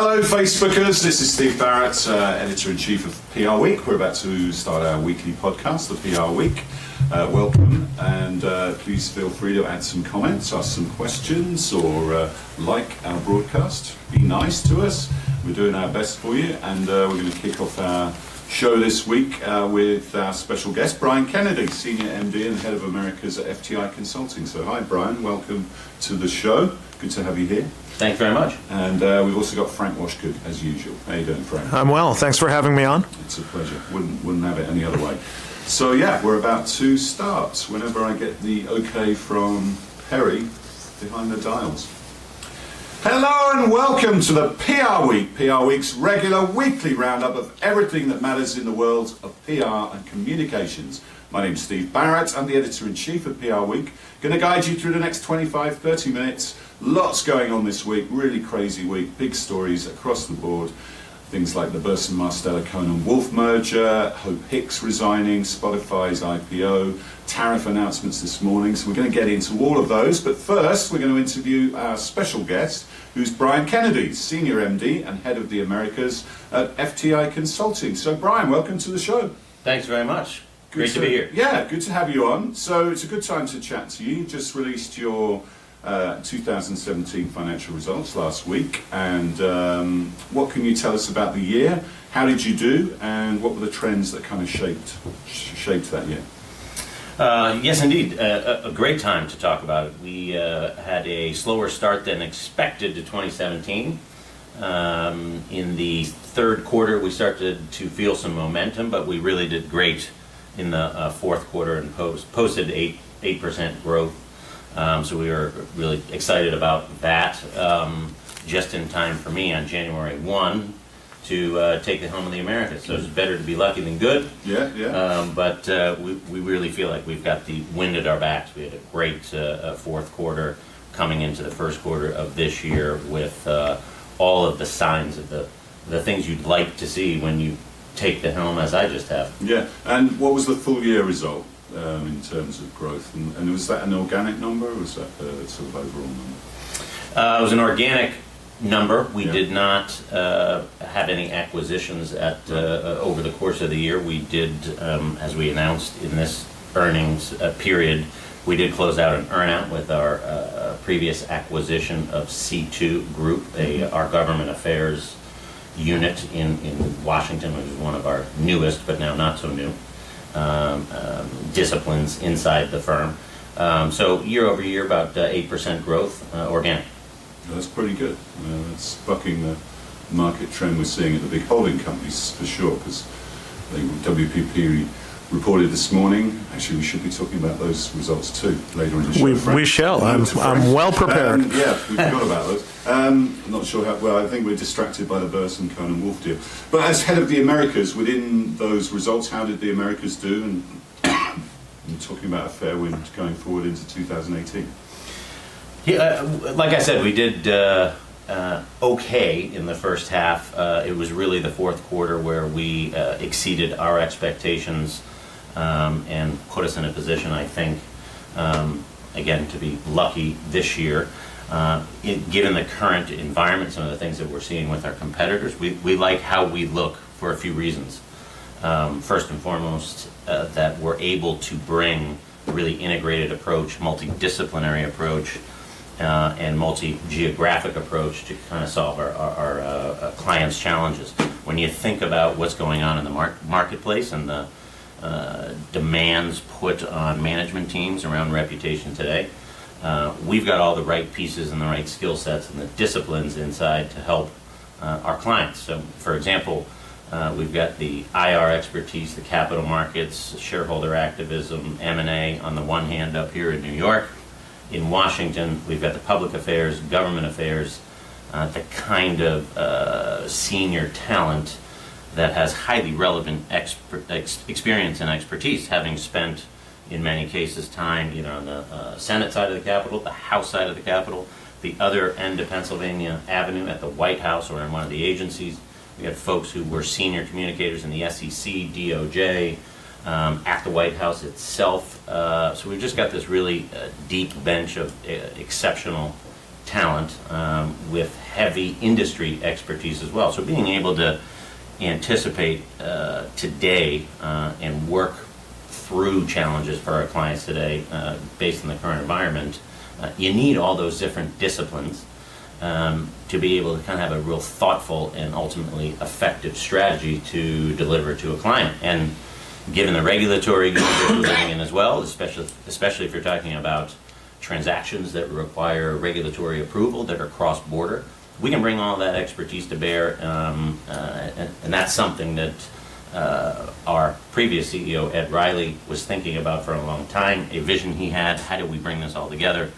Hello Facebookers, this is Steve Barrett, Editor-in-Chief of PRWeek. We're about to start our weekly podcast, the PR Week. Welcome, and please feel free to add some comments, ask some questions, or like our broadcast. Be nice to us. We're doing our best for you, and we're going to kick off our show this week with our special guest, Brian Kennedy, Senior MD and Head of Americas at FTI Consulting. So hi Brian, welcome to the show. Good to have you here. Thanks very much. And we've also got Frank Washkuch, as usual. How you doing, Frank? I'm well. Thanks for having me on. It's a pleasure. Wouldn't have it any other way. So yeah, we're about to start. Whenever I get the okay from Perry behind the dials. Hello and welcome to the PR Week. PR Week's regular weekly roundup of everything that matters in the world of PR and communications. My name's Steve Barrett. I'm the Editor-in-Chief of PR Week. Going to guide you through the next 25-30 minutes. Lots going on this week, really crazy week, big stories across the board. Things like the Burson Marsteller Cohen Wolf merger, Hope Hicks resigning, Spotify's IPO, tariff announcements this morning. So we're going to get into all of those. But first, we're going to interview our special guest, who's Brian Kennedy, Senior MD and Head of the Americas at FTI Consulting. So Brian, welcome to the show. Thanks very much. Great to be here. Yeah, good to have you on. So it's a good time to chat to you. You just released your 2017 financial results last week, and what can you tell us about the year? How did you do, and what were the trends that kind of shaped that year? Yes, indeed. A great time to talk about it. We had a slower start than expected to 2017. In the third quarter, we started to feel some momentum, but we really did great in the fourth quarter and posted 8% growth. So we were really excited about that. Just in time for me on January 1 to take the helm of the Americas. So it's better to be lucky than good. Yeah. But we really feel like we've got the wind at our backs. We had a great fourth quarter coming into the first quarter of this year with all of the signs of the things you'd like to see when you take the helm, as I just have. Yeah. And what was the full year result in terms of growth? And was that an organic number, or was that a sort of overall number? It was an organic number. We did not have any acquisitions over the course of the year. We did, as we announced in this earnings period, we did close out an earnout with our previous acquisition of C2 Group, our government affairs unit in Washington, which is one of our newest, but now not so new, disciplines inside the firm. So year over year, about 8% growth, organic. That's pretty good. It's bucking the market trend we're seeing at the big holding companies for sure, because WPP reported this morning. Actually, we should be talking about those results too later in the show. We shall. I'm well prepared. Yeah, we forgot about those. I'm not sure how well. I think we're distracted by the Burson Cohen Wolf deal. But as head of the Americas, within those results, how did the Americas do? And you're talking about a fair wind going forward into 2018. Yeah, like I said, we did okay in the first half. It was really the fourth quarter where we exceeded our expectations and put us in a position, I think, again, to be lucky this year. Given the current environment, some of the things that we're seeing with our competitors, we like how we look for a few reasons. First and foremost, that we're able to bring a really integrated approach, multidisciplinary approach, and multi-geographic approach to kind of solve our clients' challenges. When you think about what's going on in the marketplace and the demands put on management teams around reputation today, we've got all the right pieces and the right skill sets and the disciplines inside to help our clients. So, for example, we've got the IR expertise, the capital markets, shareholder activism, M&A on the one hand up here in New York. In Washington, we've got the public affairs, government affairs, the kind of senior talent that has highly relevant experience and expertise, having spent, in many cases, time on the Senate side of the Capitol, the House side of the Capitol, the other end of Pennsylvania Avenue at the White House or in one of the agencies. We had folks who were senior communicators in the SEC, DOJ, at the White House itself. So we've just got this really deep bench of exceptional talent with heavy industry expertise as well. So being able to anticipate today and work through challenges for our clients today based on the current environment, you need all those different disciplines to be able to kind of have a real thoughtful and ultimately effective strategy to deliver to a client. And given the regulatory universe we're living in as well, especially if you're talking about transactions that require regulatory approval that are cross-border, we can bring all that expertise to bear, and that's something that our previous CEO, Ed Riley, was thinking about for a long time, a vision he had. How do we bring this all together?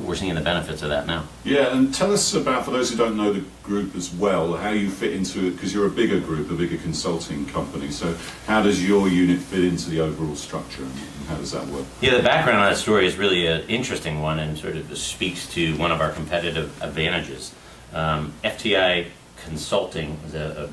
We're seeing the benefits of that now. Yeah, and tell us about, for those who don't know the group as well, how you fit into it, because you're a bigger group, a bigger consulting company. So how does your unit fit into the overall structure, and how does that work? Yeah, the background on that story is really an interesting one and sort of speaks to one of our competitive advantages. FTI Consulting is a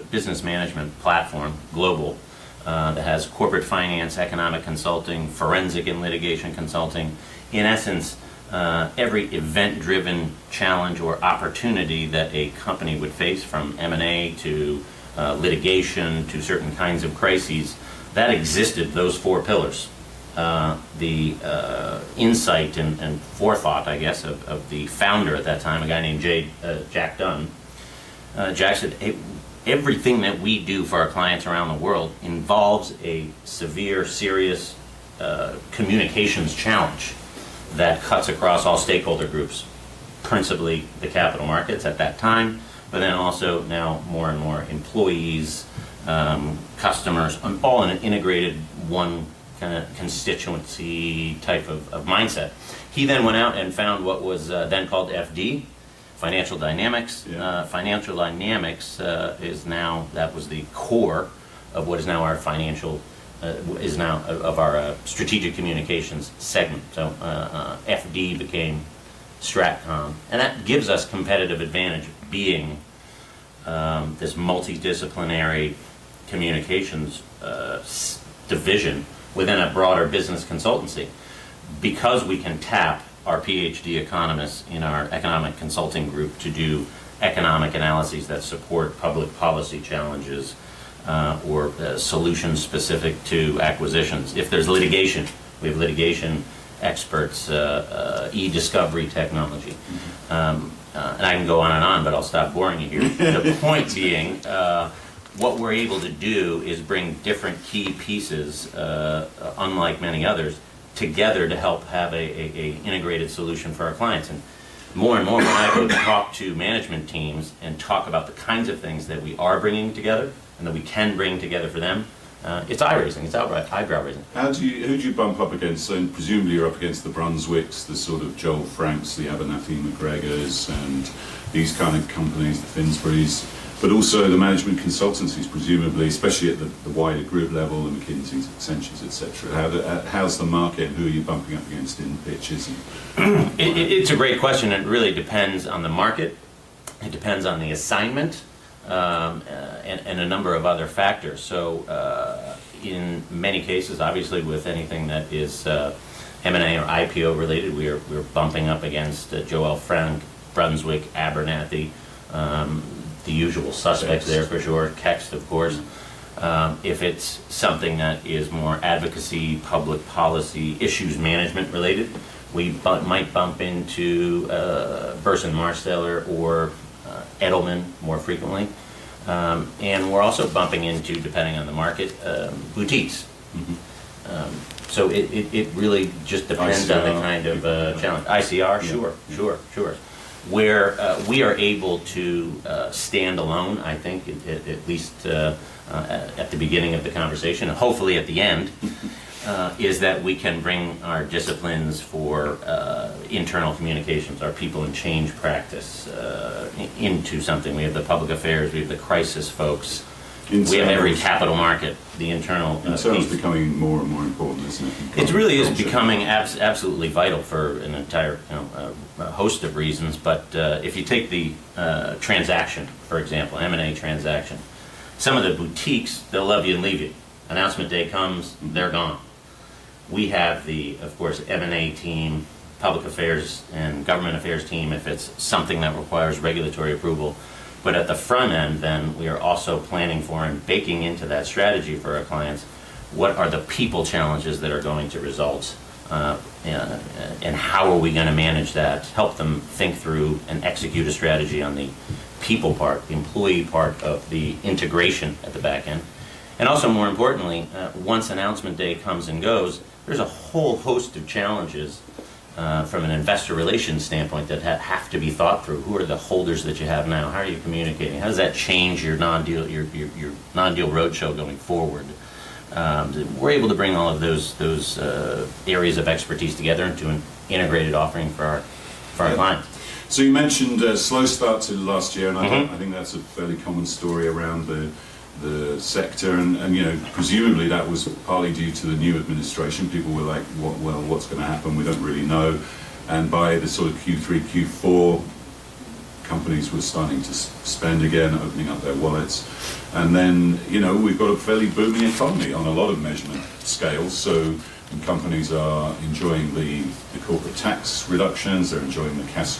business management platform, global, that has corporate finance, economic consulting, forensic and litigation consulting. In essence, every event-driven challenge or opportunity that a company would face, from M&A to litigation to certain kinds of crises, that existed, those four pillars. The insight and forethought, I guess, of the founder at that time, a guy named Jack Dunn. Jack said, hey, everything that we do for our clients around the world involves a severe, serious communications challenge that cuts across all stakeholder groups, principally the capital markets at that time, but then also now more and more employees, customers, all in an integrated one kind of constituency type of mindset. He then went out and found what was then called FD, Financial Dynamics. Yeah. Financial Dynamics is now, that was the core of what is now our financial is now of our strategic communications segment. So FD became Stratcom, and that gives us competitive advantage, being this multidisciplinary communications division within a broader business consultancy. Because we can tap our PhD economists in our economic consulting group to do economic analyses that support public policy challenges, or solutions specific to acquisitions. If there's litigation, we have litigation experts, e-discovery technology. And I can go on, but I'll stop boring you here. The point being, what we're able to do is bring different key pieces, unlike many others, together to help have a integrated solution for our clients. And more when I go to talk to management teams and talk about the kinds of things that we are bringing together and that we can bring together for them, it's eye-raising, it's outright eyebrow-raising. Who do you bump up against? And presumably you're up against the Brunswicks, the sort of Joel Franks, the Abernathy McGregors, and these kind of companies, the Finsburys, but also the management consultancies, presumably, especially at the wider group level, the McKinseys, Accentures, etc. How's the market, and who are you bumping up against in pitches? It's a great question. It really depends on the market. It depends on the assignment, and a number of other factors. So in many cases, obviously with anything that is M&A or IPO related, we're bumping up against Joel Frank, Brunswick, Abernathy, the usual suspects there for sure, Kext, of course. If it's something that is more advocacy, public policy, issues management related, we might bump into Burson Marsteller or Edelman more frequently. And we're also bumping into, depending on the market, boutiques. Mm-hmm. So it really just depends ICR, on the kind of challenge. ICR, yeah. Sure. Where we are able to stand alone, I think, at least at the beginning of the conversation, and hopefully at the end, is that we can bring our disciplines for internal communications, our people and change practice, into something. We have the public affairs, we have the crisis folks, we have every capital market, the internal Internal's becoming more and more important, isn't it? It really is becoming absolutely vital for an entire host of reasons. But if you take the transaction, for example, M&A transaction, some of the boutiques, they'll love you and leave you. Announcement day comes, they're gone. We have the, of course, M&A team, public affairs and government affairs team if it's something that requires regulatory approval. But at the front end, then, we are also planning for and baking into that strategy for our clients what are the people challenges that are going to result, and how are we going to manage that, help them think through and execute a strategy on the people part, the employee part of the integration at the back end. And also, more importantly, once announcement day comes and goes, there's a whole host of challenges from an investor relations standpoint that have to be thought through. Who are the holders that you have now? How are you communicating? How does that change your non-deal roadshow going forward? We're able to bring all of those areas of expertise together into an integrated offering for our clients. So you mentioned slow start to last year, and I think that's a fairly common story around the sector, and you know, presumably that was partly due to the new administration. People were like, what's going to happen? We don't really know. And by the sort of Q3, Q4, companies were starting to spend again, opening up their wallets. And then, you know, we've got a fairly booming economy on a lot of measurement scales. So companies are enjoying the corporate tax reductions, they're enjoying the cash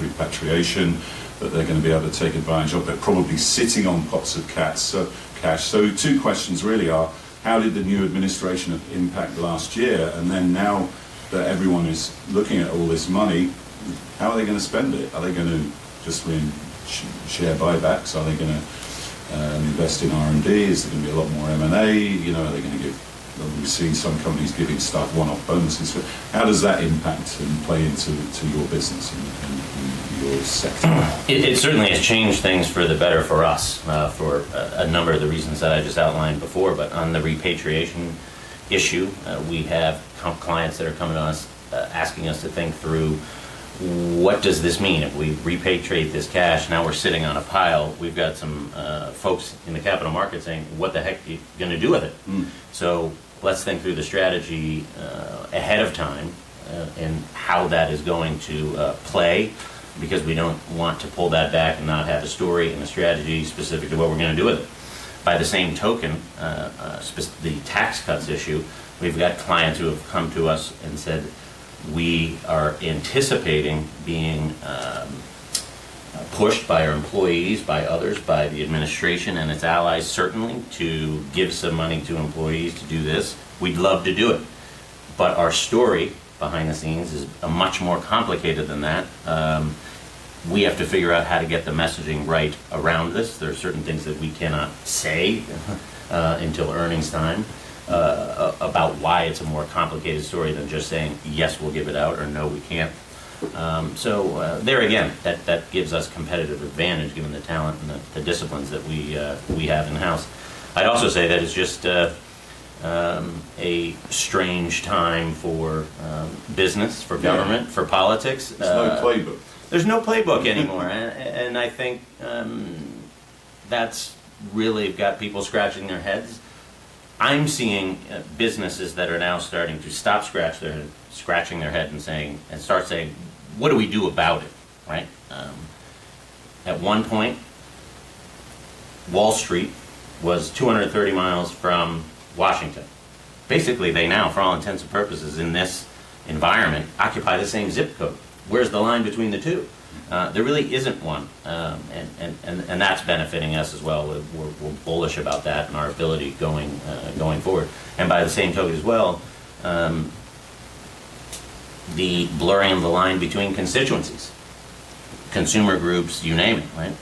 repatriation that they're going to be able to take advantage of. They're probably sitting on pots of cash. So two questions really are, how did the new administration impact last year? And then now that everyone is looking at all this money, how are they going to spend it? Are they going to just win share buybacks? Are they going to invest in R&D? Is there going to be a lot more M&A? You know, are they going to give? We've seen some companies giving staff one-off bonuses. How does that impact and play into your business and your sector? It certainly has changed things for the better for us, for a number of the reasons that I just outlined before. But on the repatriation issue, we have clients that are coming to us asking us to think through, what does this mean? If we repatriate this cash, now we're sitting on a pile. We've got some folks in the capital market saying, what the heck are you going to do with it? So let's think through the strategy ahead of time and how that is going to play, because we don't want to pull that back and not have a story and a strategy specific to what we're going to do with it. By the same token, the tax cuts issue, we've got clients who have come to us and said, we are anticipating being pushed by our employees, by others, by the administration and its allies certainly, to give some money to employees to do this. We'd love to do it. But our story behind the scenes is much more complicated than that. We have to figure out how to get the messaging right around this. There are certain things that we cannot say until earnings time. About why it's a more complicated story than just saying, yes, we'll give it out, or no, we can't. So there again, that gives us competitive advantage given the talent and the disciplines that we have in-house. I'd also say that it's just a strange time for business, for government, for politics. There's no playbook. There's no playbook anymore, and I think that's really got people scratching their heads. I'm seeing businesses that are now starting to stop scratching their head and start saying, what do we do about it, right? At one point, Wall Street was 230 miles from Washington. Basically, they now, for all intents and purposes, in this environment, occupy the same zip code. Where's the line between the two? There really isn't one, and that's benefiting us as well. We're bullish about that and our ability going forward. And by the same token as well, the blurring of the line between constituencies, consumer groups, you name it, right?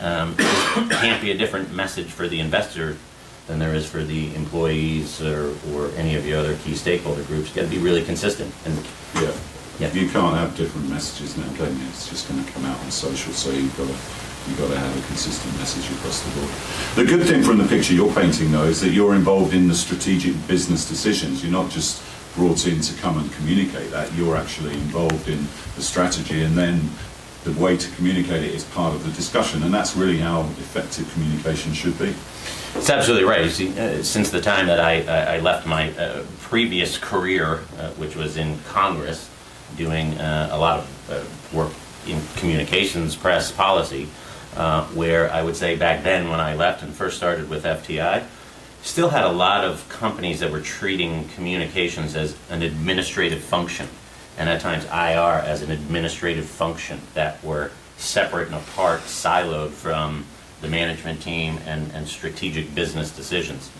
Can't be a different message for the investor than there is for the employees or any of the other key stakeholder groups. Got to be really consistent. And yeah, you can't have different messages now, can you? It's just going to come out on social, so you've got to have a consistent message across the board. The good thing from the picture you're painting, though, is that you're involved in the strategic business decisions. You're not just brought in to come and communicate that. You're actually involved in the strategy, and then the way to communicate it is part of the discussion, and that's really how effective communication should be. It's absolutely right. You see, since the time that I left my previous career, which was in Congress, doing a lot of work in communications, press, policy, where I would say back then when I left and first started with FTI, still had a lot of companies that were treating communications as an administrative function. and at times IR as an administrative function that were separate and apart, siloed from the management team and strategic business decisions.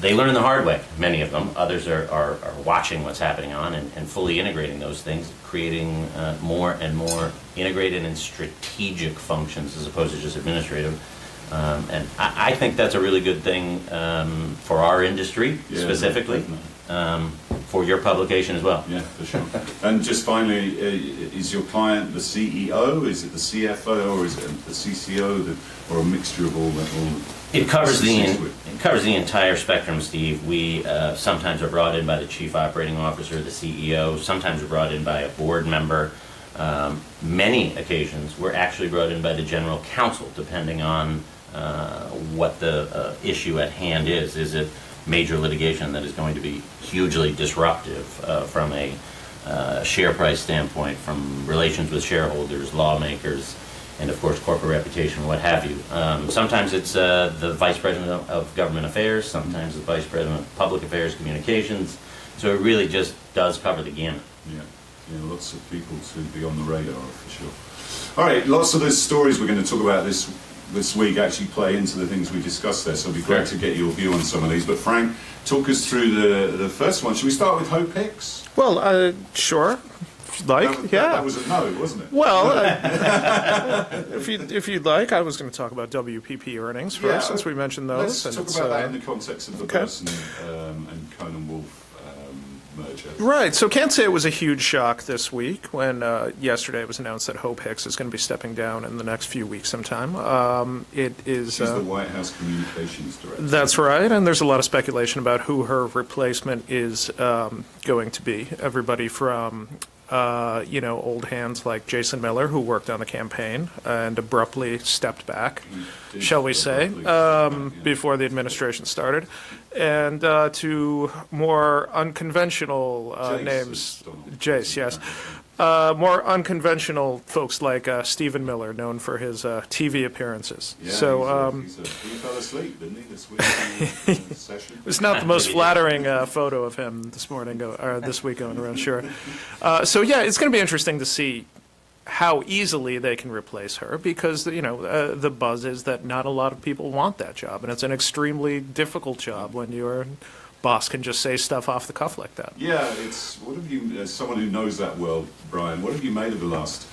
They learn the hard way, many of them. Others are watching what's happening on and fully integrating those things, creating more and more integrated and strategic functions as opposed to just administrative. And I think that's a really good thing for our industry, specifically, for your publication as well. Yeah, for sure. And just finally, is your client the CEO? Is it the CFO? Or is it the CCO? Or a mixture of all that? It covers the entire spectrum, Steve. We sometimes are brought in by the chief operating officer, the CEO. Sometimes we're brought in by a board member. Many occasions we're actually brought in by the general counsel, depending on what the issue at hand is. Is it major litigation that is going to be hugely disruptive from a share price standpoint, from relations with shareholders, lawmakers, and of course corporate reputation, what have you. Sometimes it's the Vice President of Government Affairs, sometimes the Vice President of Public Affairs Communications. So it really just does cover the gamut. Yeah, lots of people to be on the radar for sure. All right, lots of those stories we're going to talk about this week actually play into the things we discussed there, so it'd be great to get your view on some of these. But Frank, talk us through the first one. Should we start with Hope Hicks? Well, sure. If you'd like, that was a no, wasn't it? Well, if you'd like, I was going to talk about WPP earnings first, since we mentioned those. Let's talk about that in the context of the Burson and Conan Wolf merger. Right, so can't say it was a huge shock this week when yesterday it was announced that Hope Hicks is going to be stepping down in the next few weeks sometime. She's the White House Communications Director. That's right, and there's a lot of speculation about who her replacement is going to be. Everybody from old hands like Jason Miller, who worked on the campaign and abruptly stepped back, shall we say, before the administration started, and to more unconventional names. Jace, yes. More unconventional folks like Stephen Miller, known for his TV appearances. Yeah, so he fell asleep, didn't he, this week in the session? It's not the most flattering photo of him this morning or this week going around, sure. So yeah, it's going to be interesting to see how easily they can replace her, because the buzz is that not a lot of people want that job, and it's an extremely difficult job when your boss can just say stuff off the cuff like that. Yeah, what have you, as someone who knows that world, Brian, what have you made of the last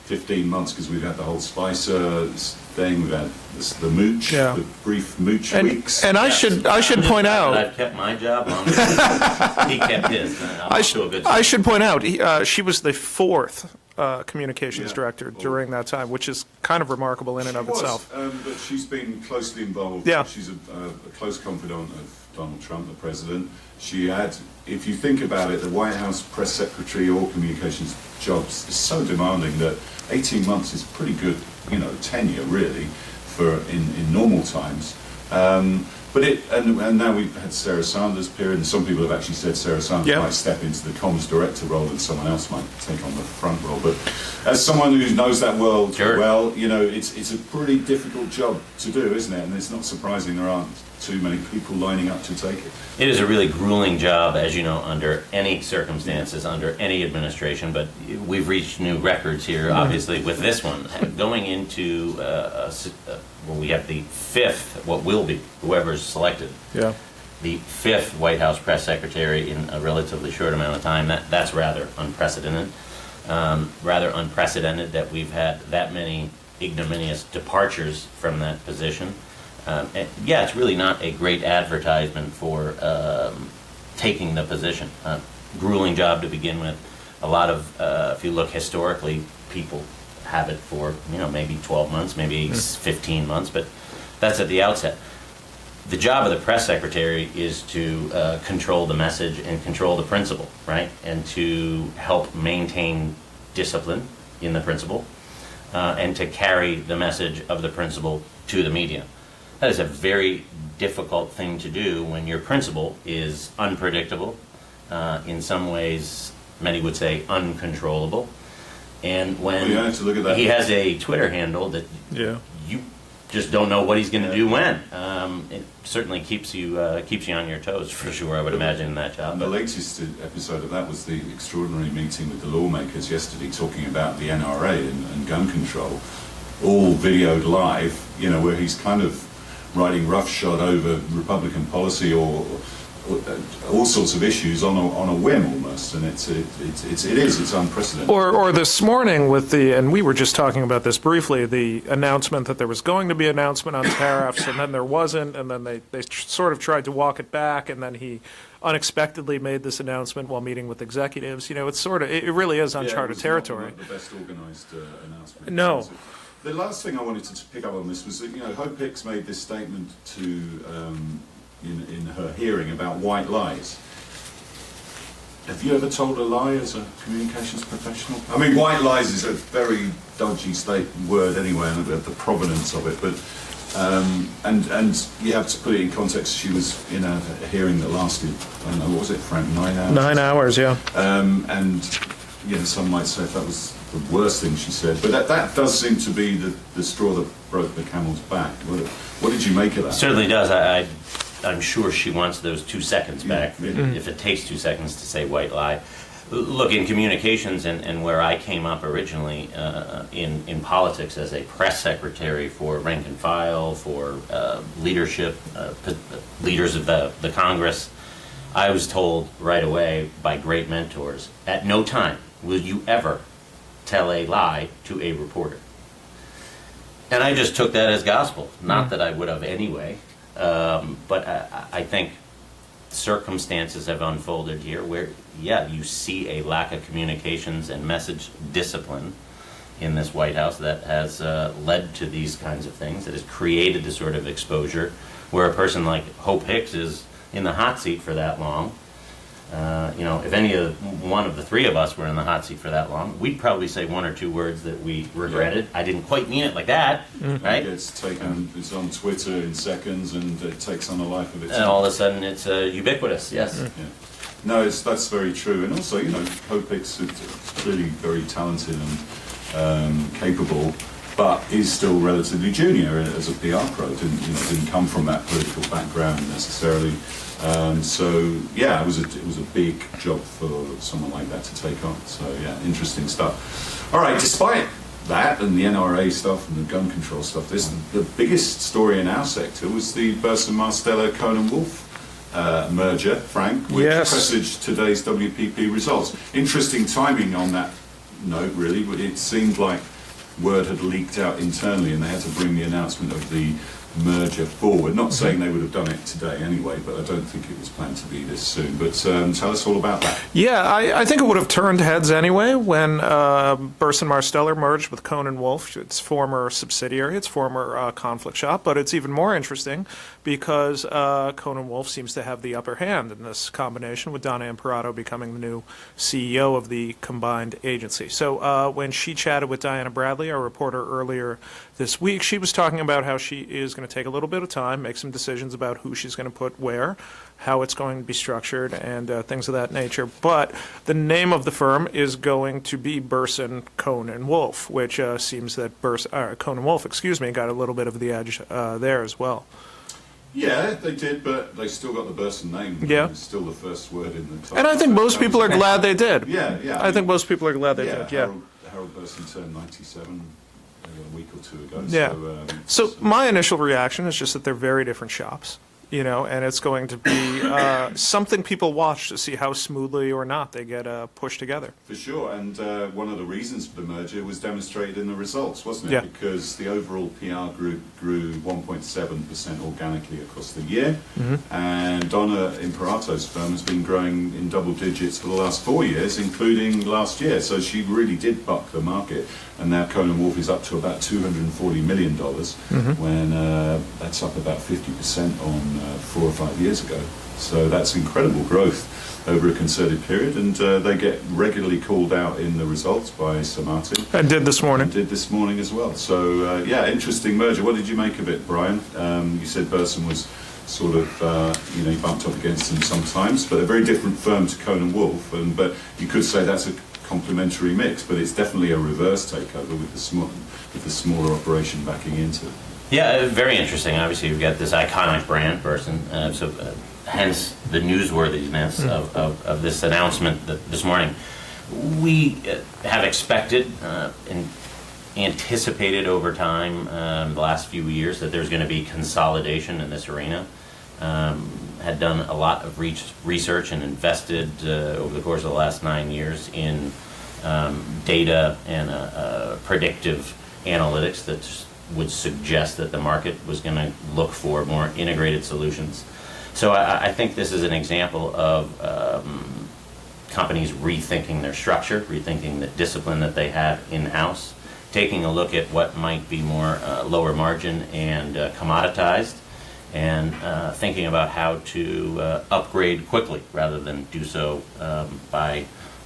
15 months? Because we've had the whole Spicer thing, we've had the mooch, the brief mooch weeks. And I should point out, I've kept my job on. He kept his. I should point out, she was the fourth communications director during that time, which is kind of remarkable in and of itself. But she's been closely involved. Yeah. She's a close confidant of Donald Trump, the president. She had, if you think about it, the White House press secretary or communications jobs is so demanding that 18 months is pretty good, tenure really, for in normal times. And now we've had Sarah Sanders' period, and some people have actually said Sarah Sanders might step into the comms director role and someone else might take on the front role. But as someone who knows that world well, it's a pretty difficult job to do, isn't it? And it's not surprising there aren't too many people lining up to take it. It is a really grueling job, as you know, under any circumstances, under any administration, but we've reached new records here, obviously, with this one. Going into, we have the fifth, what will be, whoever's selected, the fifth White House press secretary in a relatively short amount of time. That's rather unprecedented. Rather unprecedented that we've had that many ignominious departures from that position. It's really not a great advertisement for taking the position. Grueling job to begin with. A lot of, if you look historically, people have it for maybe 12 months, maybe 15 months, but that's at the outset. The job of the press secretary is to control the message and control the principle, right? And to help maintain discipline in the principle and to carry the message of the principle to the media. That is a very difficult thing to do when your principal is unpredictable, in some ways, many would say uncontrollable, and when you have to look at that. He has a Twitter handle that you just don't know what he's going to do when. It certainly keeps you on your toes for sure, I would imagine, in that job. And the latest episode of that was the extraordinary meeting with the lawmakers yesterday, talking about the NRA and gun control, all videoed live, where he's kind of riding roughshod over Republican policy or all sorts of issues on a whim almost, and it's unprecedented. Or this morning and we were just talking about this briefly, the announcement that there was going to be an announcement on tariffs, and then there wasn't, and then they sort of tried to walk it back, and then he unexpectedly made this announcement while meeting with executives. It really is uncharted territory. Not the best organized announcement. No. The last thing I wanted to pick up on this was that, Hope Hicks made this statement in her hearing about white lies. Have you ever told a lie as a communications professional? I mean, white lies is a very dodgy word anyway, and the provenance of it, but and you have to put it in context. She was in a hearing that lasted, I don't know, what was it, Frank, 9 hours? 9 hours, yeah. And some might say if that was the worst thing she said, but that does seem to be the straw that broke the camel's back. What did you make of that? It certainly does. I'm sure she wants those 2 seconds back, if it takes 2 seconds to say white lie. Look, in communications and where I came up originally in politics as a press secretary for rank and file, for leadership, leaders of the Congress, I was told right away by great mentors, at no time will you ever tell a lie to a reporter. And I just took that as gospel. Not that I would have anyway. But I think circumstances have unfolded here where, you see a lack of communications and message discipline in this White House that has led to these kinds of things, that has created the sort of exposure where a person like Hope Hicks is in the hot seat for that long. If one of the three of us were in the hot seat for that long, we'd probably say 1 or 2 words that we regretted. I didn't quite mean it like that, right? It's on Twitter in seconds, and it takks on a life of its own. And all of a sudden, it's ubiquitous. Yes. Yeah. No, that's very true. And also, Hope Hicks is clearly very talented and capable, but is still relatively junior as a PR pro. Didn't come from that political background necessarily. It was a big job for someone like that to take on. So interesting stuff. All right, despite that and the NRA stuff and the gun control stuff, the biggest story in our sector was the Burson-Marsteller-Cohen-Wolf merger, Frank, which presaged today's WPP results. Interesting timing on that note, really, but it seemed like word had leaked out internally and they had to bring the announcement of the merger forward. Not saying they would have done it today anyway, but I don't think it was planned to be this soon. But tell us all about that. Yeah, I think it would have turned heads anyway when Burson-Marsteller merged with Cohen & Wolf, its former subsidiary, its former conflict shop. But it's even more interesting because Cohen & Wolf seems to have the upper hand in this combination, with Donna Imperato becoming the new CEO of the combined agency. So when she chatted with Diana Bradley, our reporter, earlier this week, she was talking about how she is going to take a little bit of time, make some decisions about who she's going to put where, how it's going to be structured, and things of that nature. But the name of the firm is going to be Burson Cohen & Wolf, which seems that Cohen & Wolf, got a little bit of the edge there as well. Yeah, they did, but they still got the Burson name. Yeah. It's still the first word in the title. And I think most people are glad they did. Yeah. I think most people are glad they did, yeah. Harold Burson turned 97 a week or two ago. Yeah. So my initial reaction is just that they're very different shops, and it's going to be something people watch to see how smoothly or not they get pushed together. For sure, and one of the reasons for the merger was demonstrated in the results, wasn't it? Yeah. Because the overall PR group grew 1.7% organically across the year, and Donna Imperato's firm has been growing in double digits for the last 4 years, including last year. So she really did buck the market, and now Cohen & Wolf is up to about $240 million, when that's up about 50% on 4 or 5 years ago. So that's incredible growth over a concerted period, and they get regularly called out in the results by Sir Martin. And did this morning. And did this morning as well. So, interesting merger. What did you make of it, Brian? You said Burson was sort of, he bumped up against them sometimes, but a very different firm to Cohen & Wolf, but you could say that's a complementary mix, but it's definitely a reverse takeover with the smaller operation backing into it. Yeah, very interesting. Obviously, you've got this iconic brand person, hence the newsworthiness of this announcement this morning. We have expected and anticipated over time, the last few years, that there's going to be consolidation in this arena. Had done a lot of research and invested over the course of the last 9 years in data and predictive analytics that would suggest that the market was going to look for more integrated solutions. So I think this is an example of companies rethinking their structure, rethinking the discipline that they have in-house, taking a look at what might be more lower margin and commoditized, and thinking about how to upgrade quickly rather than do so by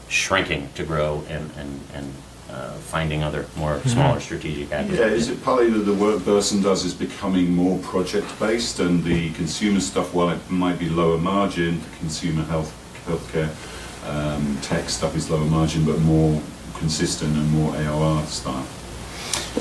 shrinking to grow and finding other more smaller strategic acquisitions. Yeah, is it partly that the work Burson does is becoming more project-based, and the consumer stuff, while it might be lower margin, the consumer healthcare tech stuff is lower margin but more consistent and more AOR style?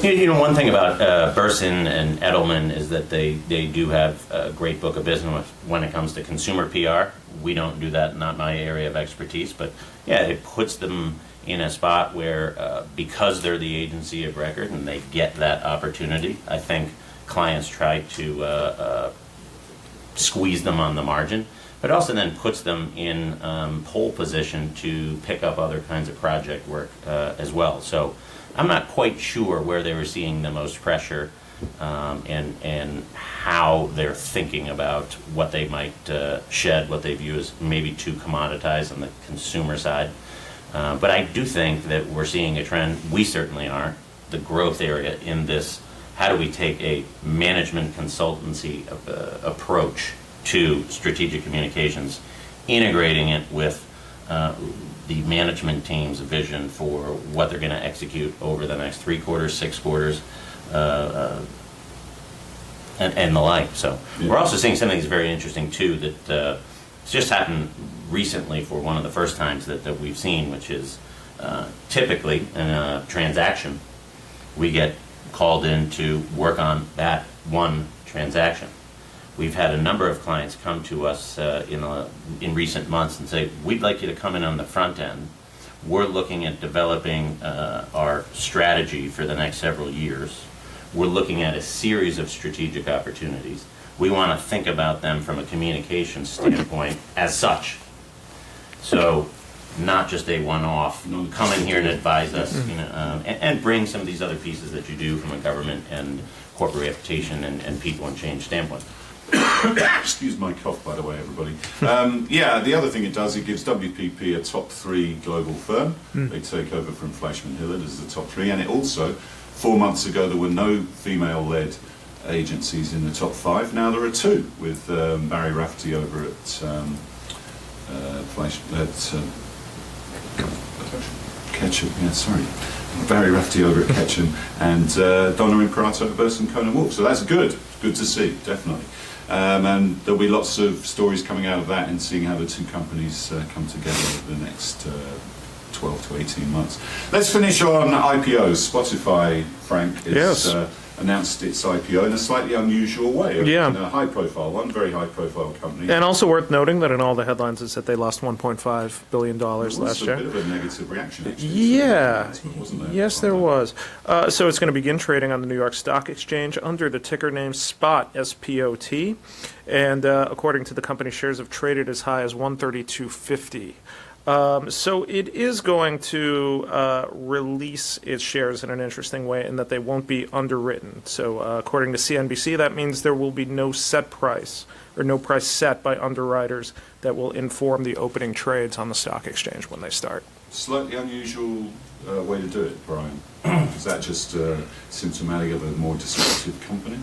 You know, one thing about Burson and Edelman is that they do have a great book of business when it comes to consumer PR. We don't do that, not my area of expertise, but yeah, it puts them in a spot where because they're the agency of record and they get that opportunity, I think clients try to squeeze them on the margin, but also then puts them in pole position to pick up other kinds of project work as well. So I'm not quite sure where they were seeing the most pressure and how they're thinking about what they might shed, what they view as maybe too commoditized on the consumer side. But I do think that we're seeing a trend, we certainly are, the growth area in this, how do we take a management consultancy approach to strategic communications, integrating it with the management team's vision for what they're going to execute over the next 3 quarters, 6 quarters, and the like. So we're also seeing something that's very interesting too, that it's just happened recently for one of the first times that we've seen, which is typically in a transaction, we get called in to work on that one transaction. We've had a number of clients come to us in recent months and say, we'd like you to come in on the front end. We're looking at developing our strategy for the next several years. We're looking at a series of strategic opportunities. We want to think about them from a communication standpoint as such. So not just a one-off, come in here and advise us, and bring some of these other pieces that you do from a government and corporate reputation and people and change standpoint. Excuse my cough, by the way, everybody. Yeah, the other thing it does, it gives WPP a top 3 global firm. They take over from Fleischman Hillard as the top 3, and it also, 4 months ago, there were no female-led agencies in the top 5. Now there are 2, with Barry Rafferty over at Ketchum. Yeah, sorry. Barry Rafferty over at Ketchum and Donna Imperato at Burson Cohn & Wolfe. So that's good to see, definitely. And there'll be lots of stories coming out of that and seeing how the 2 companies come together over the next 12 to 18 months. Let's finish on IPOs. Spotify, Frank, has announced its IPO in a slightly unusual way. Yeah. In a high-profile one, very high-profile company. And also worth noting that in all the headlines is that they lost $1.5 billion last year. There was a bit of a negative reaction, actually. Yeah. Wasn't there? Yes, there was. So it's going to begin trading on the New York Stock Exchange under the ticker name SPOT, S-P-O-T. And according to the company, shares have traded as high as $132.50. So it is going to release its shares in an interesting way in that they won't be underwritten. So according to CNBC, that means there will be no set price or no price set by underwriters that will inform the opening trades on the stock exchange when they start. Slightly unusual way to do it, Brian. Is that just symptomatic of a more disruptive company?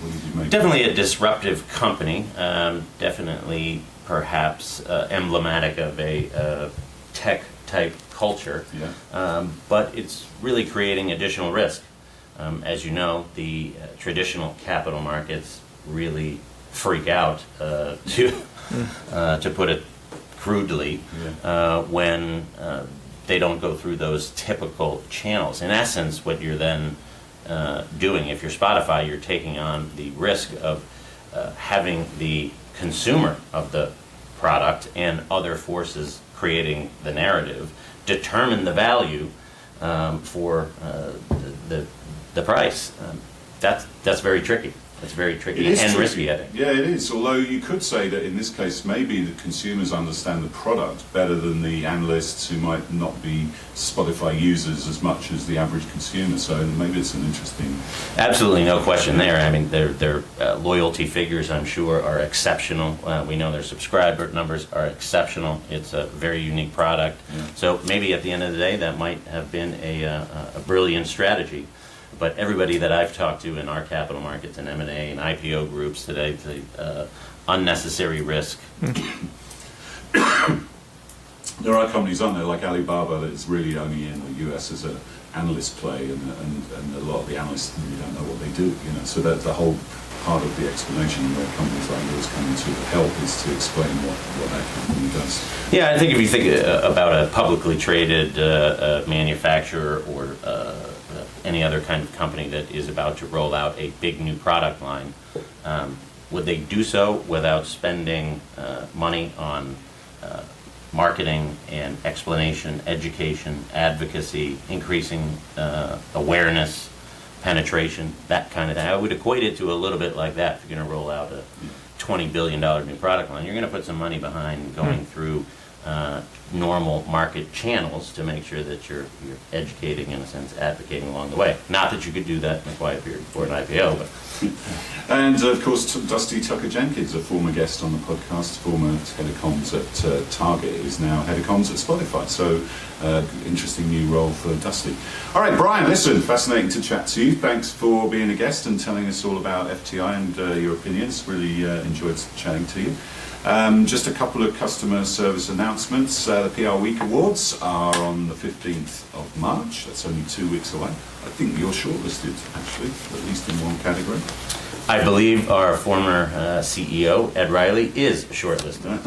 What did you make? Definitely a disruptive company. Definitely perhaps emblematic of a tech-type culture, but it's really creating additional risk. As you know, the traditional capital markets really freak out, to put it crudely, when they don't go through those typical channels. In essence, what you're then doing. If you're Spotify, you're taking on the risk of having the consumer of the product and other forces creating the narrative determine the value for the price. That's very tricky. It's very tricky and risky, I think. Yeah, it is. Although you could say that in this case, maybe the consumers understand the product better than the analysts who might not be Spotify users as much as the average consumer. So maybe it's an interesting... Absolutely, no question there. I mean, their loyalty figures, I'm sure, are exceptional. We know their subscriber numbers are exceptional. It's a very unique product. Yeah. So maybe at the end of the day, that might have been a brilliant strategy. But everybody that I've talked to in our capital markets and M&A and IPO groups today, the unnecessary risk. There are companies, aren't there, like Alibaba, that is really only in the US as an analyst play, and a lot of the analysts really don't know what they do. So that's the whole part of the explanation where companies like yours come to help is to explain what that company does. Yeah, I think if you think about a publicly traded manufacturer or any other kind of company that is about to roll out a big new product line, would they do so without spending money on marketing and explanation, education, advocacy, increasing awareness, penetration, that kind of thing? I would equate it to a little bit like that. If you're going to roll out a $20 billion new product line, you're going to put some money behind going through normal market channels to make sure that you're educating, in a sense, advocating along the way. Not that you could do that in a quiet period before an IPO, but... And, of course, Dusty Tucker-Jenkins, a former guest on the podcast, former head of comms at Target, is now head of comms at Spotify. So, interesting new role for Dusty. All right, Brian, listen, fascinating to chat to you. Thanks for being a guest and telling us all about FTI and your opinions. Really enjoyed chatting to you. Just a couple of customer service announcements. The PRWeek Awards are on the 15th of March. That's only 2 weeks away. I think you're shortlisted, actually, at least in one category. I believe our former CEO, Ed Riley, is shortlisted.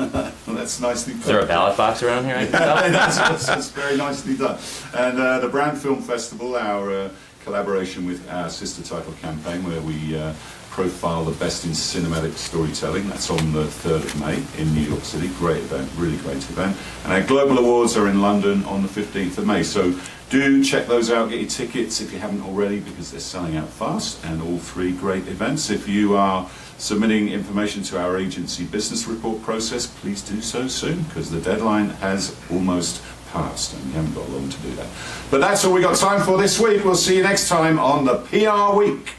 Well, that's nicely put. Is there a ballot box around here? That's very nicely done. And the Brand Film Festival, our collaboration with our sister title campaign, where we profile the best in cinematic storytelling. That's on the 3rd of May in New York City. Great event, really great event. And our global awards are in London on the 15th of May. So do check those out, get your tickets if you haven't already, because they're selling out fast, and all 3 great events. If you are submitting information to our agency business report process, please do so soon, because the deadline has almost passed, and you haven't got long to do that. But that's all we got time for this week. We'll see you next time on the PR Week.